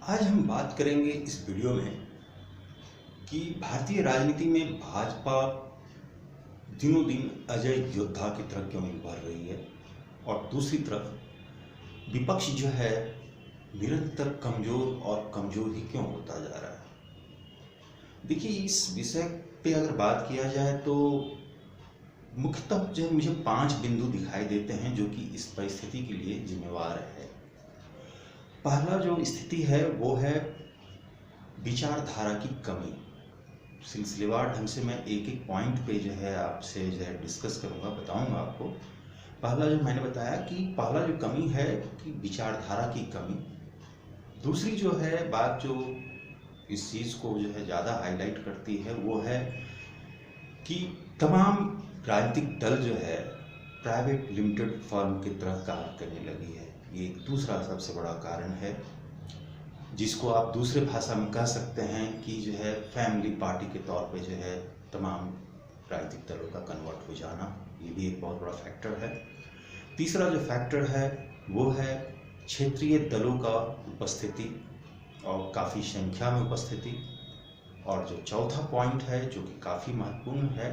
आज हम बात करेंगे इस वीडियो में कि भारतीय राजनीति में भाजपा दिनों दिन अजय योद्धा की तरह क्यों उभर रही है और दूसरी तरफ विपक्ष जो है निरंतर कमजोर और कमजोर ही क्यों होता जा रहा है। देखिए, इस विषय पे अगर बात किया जाए तो मुख्यतः जो मुझे 5 बिंदु दिखाई देते हैं जो कि इस परिस्थिति के लिए जिम्मेवार है। पहला जो स्थिति है वो है विचारधारा की कमी। सिलसिलेवार ढंग से मैं एक एक पॉइंट पे जो है आपसे जो है डिस्कस करूँगा, बताऊँगा आपको। पहला जो मैंने बताया कि पहला जो कमी है कि विचारधारा की कमी। दूसरी जो है बात जो इस चीज़ को जो है ज़्यादा हाईलाइट करती है वो है कि तमाम राजनीतिक दल जो है प्राइवेट लिमिटेड फर्म की तरह काम करने लगी है। ये एक दूसरा सबसे बड़ा कारण है जिसको आप दूसरे भाषा में कह सकते हैं कि जो है फैमिली पार्टी के तौर पे जो है तमाम राजनीतिक दलों का कन्वर्ट हो जाना, ये भी एक बहुत बड़ा फैक्टर है। तीसरा जो फैक्टर है वो है क्षेत्रीय दलों का उपस्थिति और काफ़ी संख्या में उपस्थिति। और जो चौथा पॉइंट है जो कि काफ़ी महत्वपूर्ण है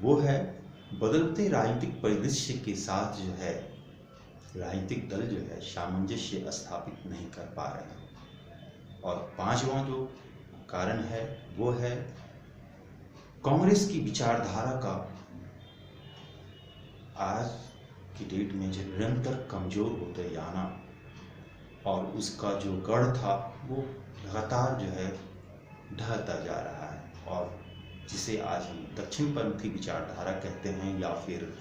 वो है बदलते राजनीतिक परिदृश्य के साथ जो है राजनीतिक दल जो है सामंजस्य स्थापित नहीं कर पा रहे हैं। और पांचवा जो कारण है वो है कांग्रेस की विचारधारा का आज की डेट में जो निरंतर कमजोर होते जाना और उसका जो गढ़ था वो लगातार जो है ढहता जा रहा है। और जिसे आज हम दक्षिणपंथी विचारधारा कहते हैं या फिर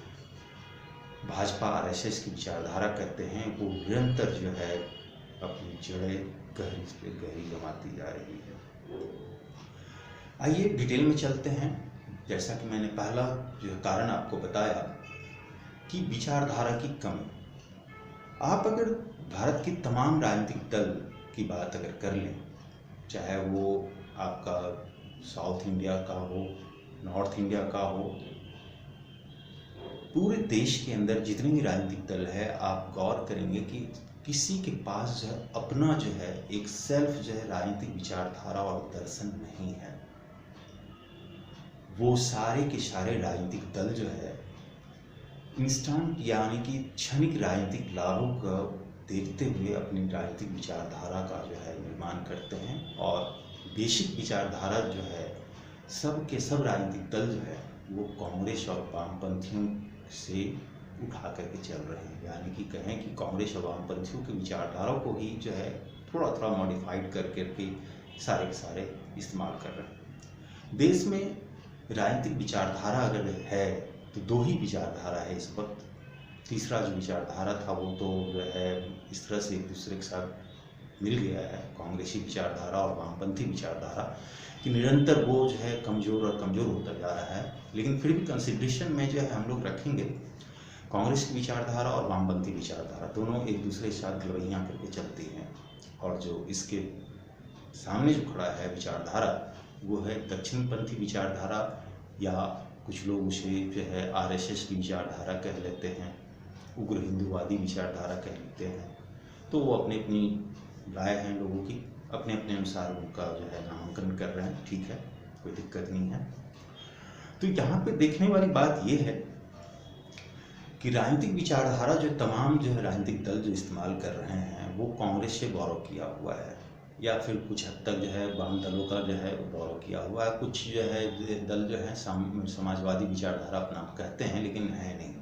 भाजपा आरएसएस की विचारधारा कहते हैं, वो निरंतर जो है अपनी जड़ें गहरी से गहरी जमाती जा रही है। आइए डिटेल में चलते हैं। जैसा कि मैंने पहला जो कारण आपको बताया कि विचारधारा की कमी। आप अगर भारत की तमाम राजनीतिक दल की बात अगर कर लें, चाहे वो आपका साउथ इंडिया का हो, नॉर्थ इंडिया का हो, पूरे देश के अंदर जितने भी राजनीतिक दल है, आप गौर करेंगे कि किसी के पास जो है अपना जो है एक सेल्फ जो है राजनीतिक विचारधारा और दर्शन नहीं है। वो सारे के सारे राजनीतिक दल जो है इंस्टेंट यानी कि क्षणिक राजनीतिक लाभों को देखते हुए अपनी राजनीतिक विचारधारा का जो है निर्माण करते हैं। और बेसिक विचारधारा जो है सब के सब राजनीतिक दल जो है वो कांग्रेस और वामपंथियों से उठा करके चल रहे हैं। यानी कि कहें कि कांग्रेस और वामपंथियों की विचारधारा को ही जो है थोड़ा थोड़ा मॉडिफाइड कर करके सारे के सारे इस्तेमाल कर रहे हैं। देश में राजनीतिक विचारधारा अगर है तो दो ही विचारधारा है इस वक्त। तीसरा जो विचारधारा था वो तो जो है इस तरह से एक दूसरे के साथ मिल गया है, कांग्रेसी विचारधारा और वामपंथी विचारधारा, कि निरंतर वो जो है कमज़ोर और कमज़ोर होता जा रहा है। लेकिन फिर भी कंसिडरेशन में जो है हम लोग रखेंगे कांग्रेस की विचारधारा और वामपंथी विचारधारा, दोनों एक दूसरे के साथ लड़ाइयाँ करके चलती हैं। और जो इसके सामने जो खड़ा है विचारधारा वो है दक्षिणपंथी विचारधारा, या कुछ लोग उसे जो है आरएसएस की विचारधारा कह लेते हैं, उग्र हिंदूवादी विचारधारा कह लेते हैं। तो वो अपनी अपनी राय हैं लोगों की, अपने अपने अनुसार उनका जो है नामांकन कर रहे हैं, ठीक है, कोई दिक्कत नहीं है। तो यहाँ पे देखने वाली बात ये है कि राजनीतिक विचारधारा जो तमाम जो है राजनीतिक दल जो इस्तेमाल कर रहे हैं वो कांग्रेस से गौरव किया हुआ है, या फिर कुछ हद तक जो है वाम दलों का जो है गौरव किया हुआ है। कुछ जो है दल जो है समाजवादी विचारधारा अपना कहते हैं लेकिन है नहीं।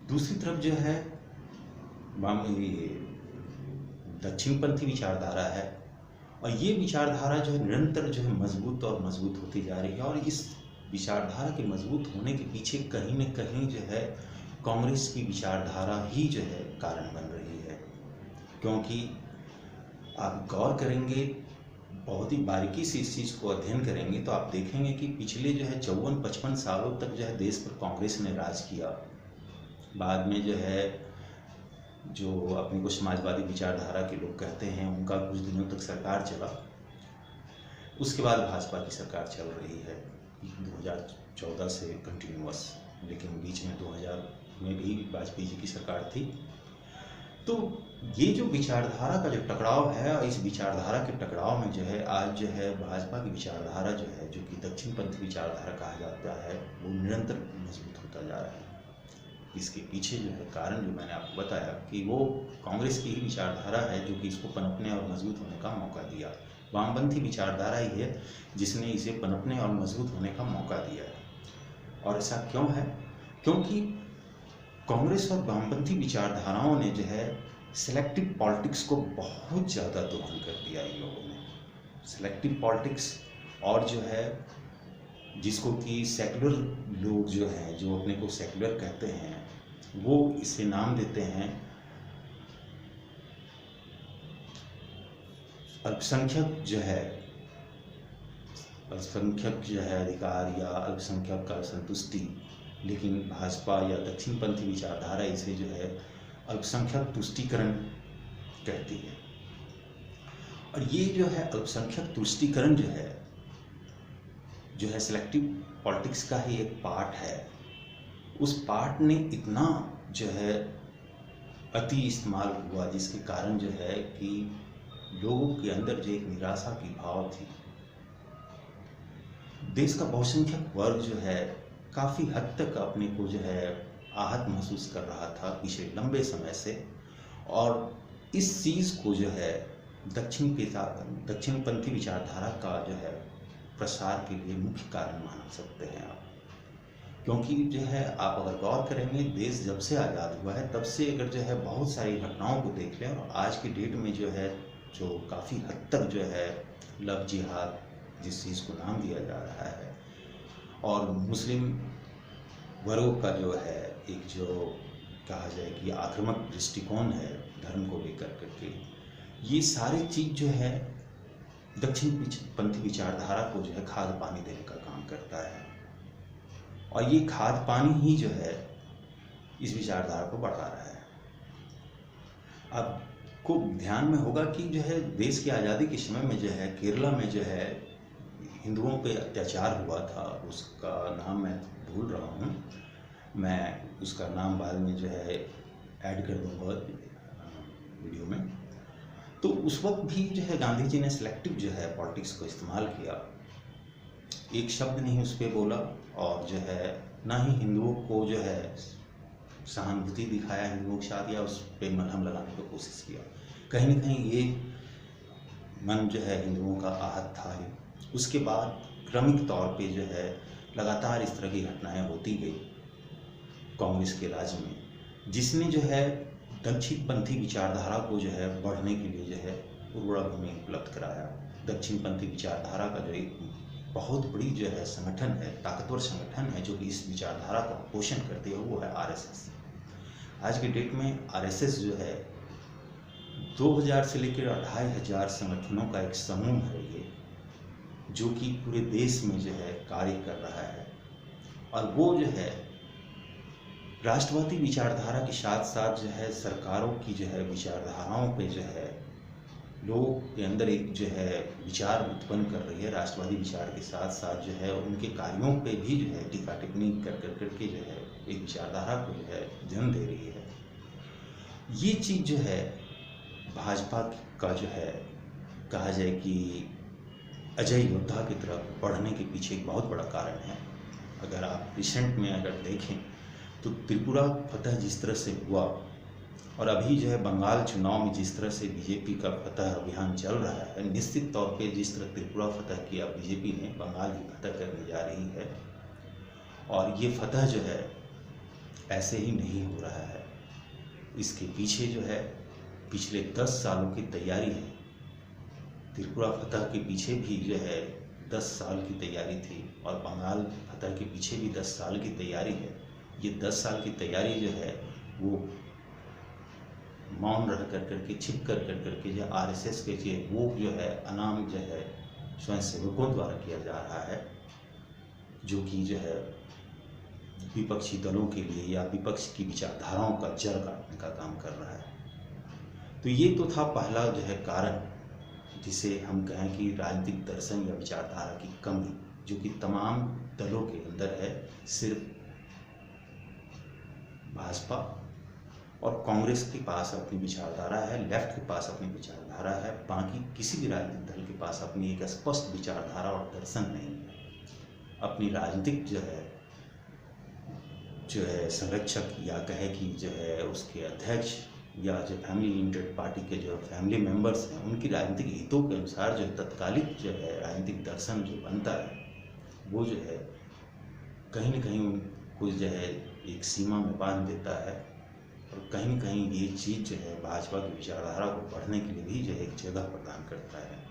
दूसरी तरफ जो है दक्षिणपंथी विचारधारा है, और ये विचारधारा जो है निरंतर जो है मजबूत और मजबूत होती जा रही है। और इस विचारधारा के मजबूत होने के पीछे कहीं न कहीं जो है कांग्रेस की विचारधारा ही जो है कारण बन रही है। क्योंकि आप गौर करेंगे, बहुत ही बारीकी से इस चीज़ को अध्ययन करेंगे तो आप देखेंगे कि पिछले जो है 54-55 सालों तक जो है देश पर कांग्रेस ने राज किया। बाद में जो है जो अपने को समाजवादी विचारधारा के लोग कहते हैं उनका कुछ दिनों तक सरकार चला, उसके बाद भाजपा की सरकार चल रही है 2014 से कंटिन्यूअस। लेकिन बीच में 2000 में भी वाजपेयी जी की सरकार थी। तो ये जो विचारधारा का जो टकराव है, इस विचारधारा के टकराव में जो है आज जो है भाजपा की विचारधारा जो है, जो कि दक्षिणपंथी विचारधारा कहा जाता है, वो निरंतर मजबूत होता जा रहा है। इसके पीछे जो है कारण जो मैंने आपको बताया कि वो कांग्रेस की ही विचारधारा है जो कि इसको पनपने और मजबूत होने का मौका दिया। वामपंथी विचारधारा ही है जिसने इसे पनपने और मजबूत होने का मौका दिया है। और ऐसा क्यों है? क्योंकि कांग्रेस और वामपंथी विचारधाराओं ने जो है सेलेक्टिव पॉलिटिक्स को बहुत ज़्यादा दोहन कर दिया इन लोगों ने। सेलेक्टिव पॉलिटिक्स और जो है जिसको कि सेकुलर लोग जो हैं, जो अपने को सेकुलर कहते हैं, वो इसे नाम देते हैं अल्पसंख्यक जो है, अल्पसंख्यक जो है अधिकार या अल्पसंख्यक का संतुष्टि। लेकिन भाजपा या दक्षिणपंथी विचारधारा इसे जो है अल्पसंख्यक तुष्टीकरण कहती है। और ये जो है अल्पसंख्यक तुष्टीकरण जो है सिलेक्टिव पॉलिटिक्स का ही एक पार्ट है। उस पार्ट ने इतना जो है अति इस्तेमाल हुआ जिसके कारण जो है कि लोगों के अंदर जो एक निराशा की भाव थी। देश का बहुसंख्यक वर्ग जो है काफ़ी हद तक अपने को जो है आहत महसूस कर रहा था पिछले लंबे समय से। और इस चीज़ को जो है दक्षिणपंथी विचारधारा का जो है प्रसार के लिए मुख्य कारण मान सकते हैं आप। क्योंकि जो है आप अगर गौर करेंगे, देश जब से आज़ाद हुआ है तब से अगर जो है बहुत सारी घटनाओं को देख लें और आज की डेट में जो है जो काफ़ी हद तक जो है लव जिहाद जिस चीज़ को नाम दिया जा रहा है, और मुस्लिम वर्गों का जो है एक जो कहा जाए कि आक्रामक दृष्टिकोण है धर्म को लेकर करके, ये सारी चीज़ जो है दक्षिणपंथी विचारधारा को जो है खाद पानी देने का काम करता है। और ये खाद पानी ही जो है इस विचारधारा को बढ़ा रहा है। अब को ध्यान में होगा कि जो है देश की आज़ादी के समय में जो है केरला में जो है हिंदुओं पे अत्याचार हुआ था, उसका नाम मैं भूल रहा हूँ, मैं उसका नाम बाद में जो है ऐड कर दूँगा वीडियो में। तो उस वक्त भी जो है गांधी जी ने सिलेक्टिव जो है पॉलिटिक्स को इस्तेमाल किया, एक शब्द नहीं उस पर बोला और जो है ना ही हिंदुओं को जो है सहानुभूति दिखाया हिंदुओं के साथ या उस पर मलहम लगाने की कोशिश किया। कहीं ना कहीं ये मन जो है हिंदुओं का आहत था ही। उसके बाद क्रमिक तौर पे जो है लगातार इस तरह की घटनाएं होती गई कांग्रेस के राज में, जिसने जो है दक्षिणपंथी विचारधारा को जो है बढ़ने के लिए जो है उर्वरा भूमि उपलब्ध कराया। दक्षिणपंथी विचारधारा का जो एक बहुत बड़ी जो है संगठन है, ताकतवर संगठन है जो कि इस विचारधारा का पोषण करती है, वो है आरएसएस। आज की डेट में आरएसएस जो है 2000 से लेकर 2500 संगठनों का एक समूह है ये, जो कि पूरे देश में जो है कार्य कर रहा है। और वो जो है राष्ट्रवादी विचारधारा के साथ साथ जो है सरकारों की जो है विचारधाराओं पे जो है लोगों के अंदर एक जो है विचार उत्पन्न कर रही है। राष्ट्रवादी विचार के साथ साथ जो है उनके कार्यों पे भी जो है टीका टिप्पणी करके जो है एक विचारधारा को जो है जन्म दे रही है। ये चीज़ जो है भाजपा का जो है कहा जाए कि अजय योद्धा की तरफ बढ़ने के पीछे एक बहुत बड़ा कारण है। अगर आप रिसेंट में अगर देखें तो त्रिपुरा फतह जिस तरह से हुआ और अभी जो है बंगाल चुनाव में जिस तरह से बीजेपी का फतह अभियान चल रहा है, निश्चित तौर पे जिस तरह त्रिपुरा फतह किया बीजेपी ने, बंगाल भी फतह करने जा रही है। और ये फतह जो है ऐसे ही नहीं हो रहा है, इसके पीछे जो है पिछले 10 सालों की तैयारी है। त्रिपुरा फतह के पीछे भी जो है 10 साल की तैयारी थी और बंगाल फतह के पीछे भी 10 साल की तैयारी है। ये 10 साल की तैयारी जो है वो मौन रह करके छिप करके जो आरएसएस के वो जो है अनाम जो है स्वयंसेवकों द्वारा किया जा रहा है, जो कि जो है विपक्षी दलों के लिए या विपक्ष की विचारधाराओं का जड़ काटने का काम कर रहा है। तो ये तो था पहला जो है कारण, जिसे हम कहें कि राजनीतिक दर्शन या विचारधारा की कमी, जो कि तमाम दलों के अंदर है। सिर्फ भाजपा और कांग्रेस के पास अपनी विचारधारा है, लेफ्ट के पास अपनी विचारधारा है, बाकी किसी भी राजनीतिक दल के पास अपनी एक स्पष्ट विचारधारा और दर्शन नहीं है। अपनी राजनीतिक जो है संरक्षक या कहे कि जो है उसके अध्यक्ष या जो फैमिली लिमिटेड पार्टी के जो फैमिली मेंबर्स हैं, उनकी राजनीतिक हितों के अनुसार जो तत्कालिक जो है राजनीतिक दर्शन जो बनता है, वो जो है कहीं न कहीं उनको जो है एक सीमा में बांध देता है, और कहीं न कहीं ये चीज़ जो है भाजपा की विचारधारा को बढ़ने के लिए भी जो है एक जगह प्रदान करता है।